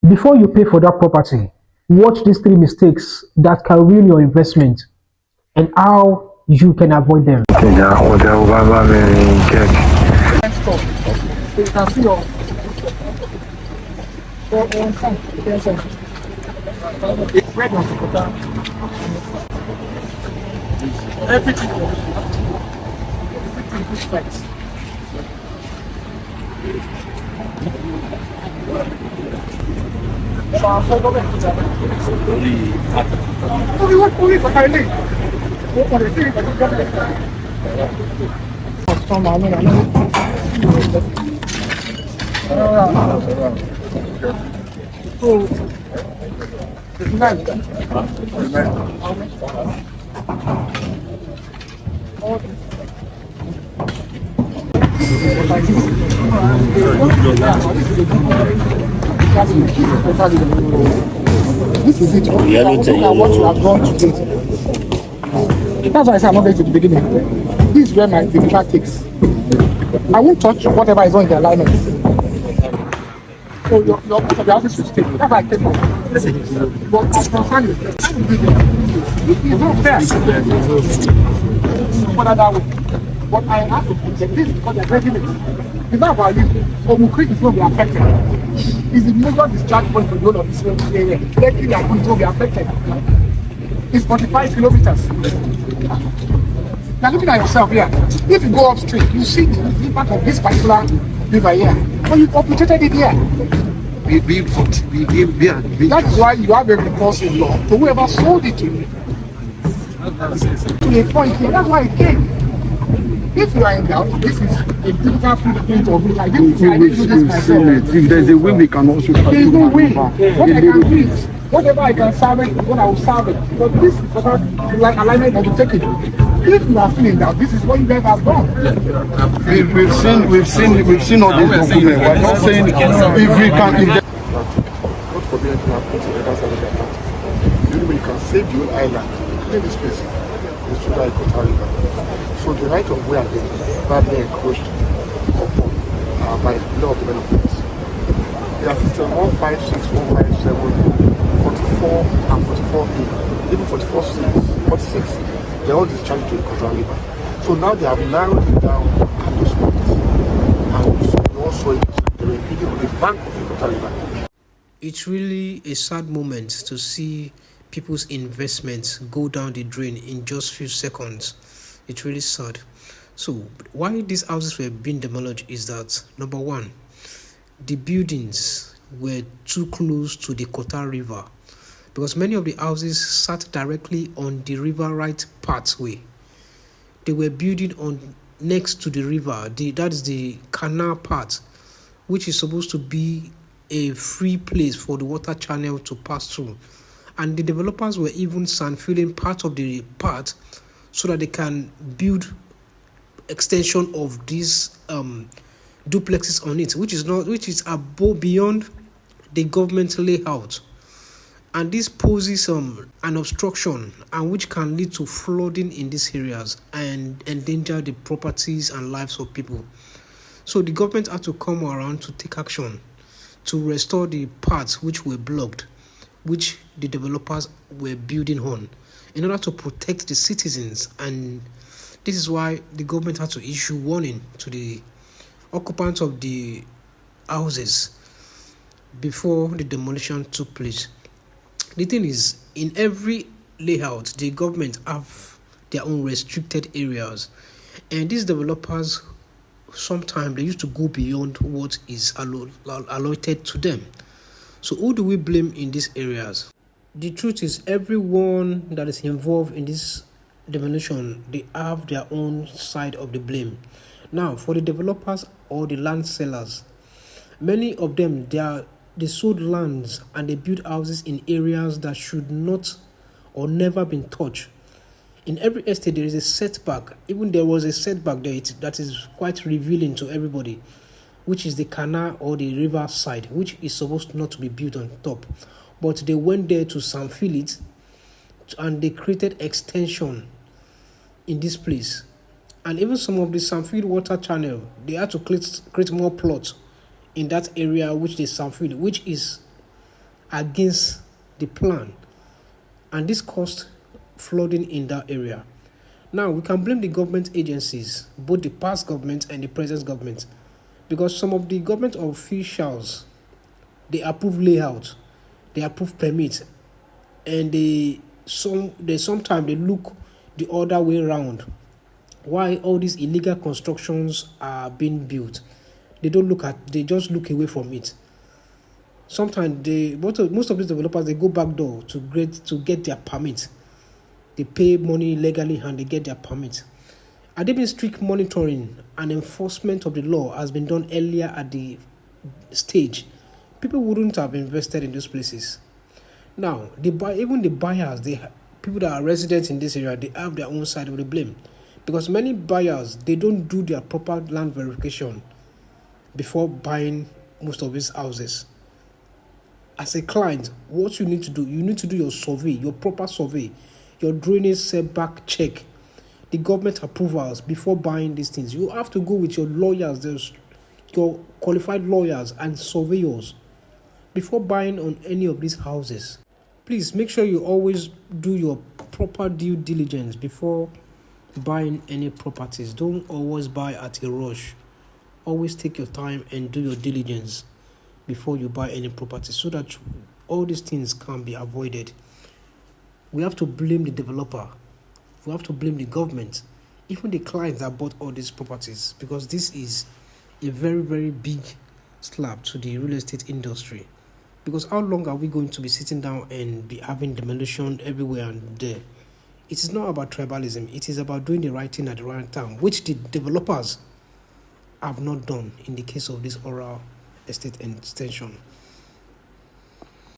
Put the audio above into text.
Before you pay for that property, watch these three mistakes that can ruin your investment and how you can avoid them. This is it. Yellow to Look at what you have done today. That's why I say I'm not going to the beginning. This is where my signature takes. I won't touch whatever is on the alignment. So your office will stay. That's why I take it. But as concerned with it, it's not fair. Put that way. But I have to protect this because they're breaking it. It's not about you. So Mukrik is going to be affected. It's the major discharge point for the whole of this area. Lekki are going to be affected. It's 45 kilometers. Now looking at yourself here, if you go upstream, you see the impact of this particular river here. But you operated it here. That's why you have a recourse in law to whoever sold it to you. To a point here, that's why it came. If you are in doubt, this is a digital footprint of it. I didn't do this myself. If there's a way we can also There is no way. What I can do is, whatever I can salvage, what I will salvage. But this is what like alignment that will take it. If you are feeling that this is what you guys have done. we've seen all these documents. We're not saying if we can God forbid anything happens to the other side of the Atlantic. The only way you can save the whole island in this place is through the Ikota River. So the right of way again is badly encroached upon by the law of development. There are systems 156, 157, 44 and 44A, even 44C, 46, they're all discharged to the Ikota River. So now they have narrowed it down at those points. And also they were impeding on the bank of the Ikota River. It's really a sad moment to see people's investments go down the drain in just few seconds. It's really sad. So why these houses were being demolished is that, number one, the buildings were too close to the Ikota River, because many of the houses sat directly on the river right pathway. They were building on next to the river, that is the canal part, which is supposed to be a free place for the water channel to pass through. And the developers were even sand-filling part of the path so that they can build extension of these duplexes on it, which is above beyond the government layout. And this poses an obstruction, and which can lead to flooding in these areas and endanger the properties and lives of people. So the government had to come around to take action to restore the parts which were blocked, which the developers were building on, in order to protect the citizens. And this is why the government had to issue warning to the occupants of the houses before the demolition took place. The thing is, in every layout, the government have their own restricted areas, and these developers sometimes they used to go beyond what is allotted to them. So who do we blame in these areas? The truth is, everyone that is involved in this demolition, they have their own side of the blame. Now, for the developers or the land sellers, many of them, they sold lands and they built houses in areas that should not or never been touched. In every estate, there is a setback. Even there was a setback there that is quite revealing to everybody, which is the canal or the river side, which is supposed not to be built on top. But they went there to sandfill it, and they created extension in this place. And even some of the sandfilled water channel, they had to create more plots in that area which they sandfilled, which is against the plan, and this caused flooding in that area. Now, we can blame the government agencies, both the past government and the present government, because some of the government officials, they approve layout, they approve permit, and they sometimes they look the other way around. Why all these illegal constructions are being built, they just look away from it. Sometimes most of these developers, they go back door to get their permit. They pay money legally and they get their permit. Had there been strict monitoring and enforcement of the law has been done earlier at the stage, people wouldn't have invested in those places. Now, even the buyers, people that are residents in this area, they have their own side of the blame, because many buyers, they don't do their proper land verification before buying most of these houses. As a client, what you need to do your survey, your proper survey, your drainage setback check, the government approvals before buying these things. You have to go with your lawyers, your qualified lawyers and surveyors before buying on any of these houses. Please make sure you always do your proper due diligence before buying any properties. Don't always buy at a rush. Always take your time and do your diligence before you buy any property, so that all these things can be avoided. We have to blame the developer. We have to blame the government, even the clients that bought all these properties, because this is a very, very big slap to the real estate industry. Because how long are we going to be sitting down and be having demolition everywhere and there? It is not about tribalism. It is about doing the right thing at the right time, which the developers have not done in the case of this oral estate extension.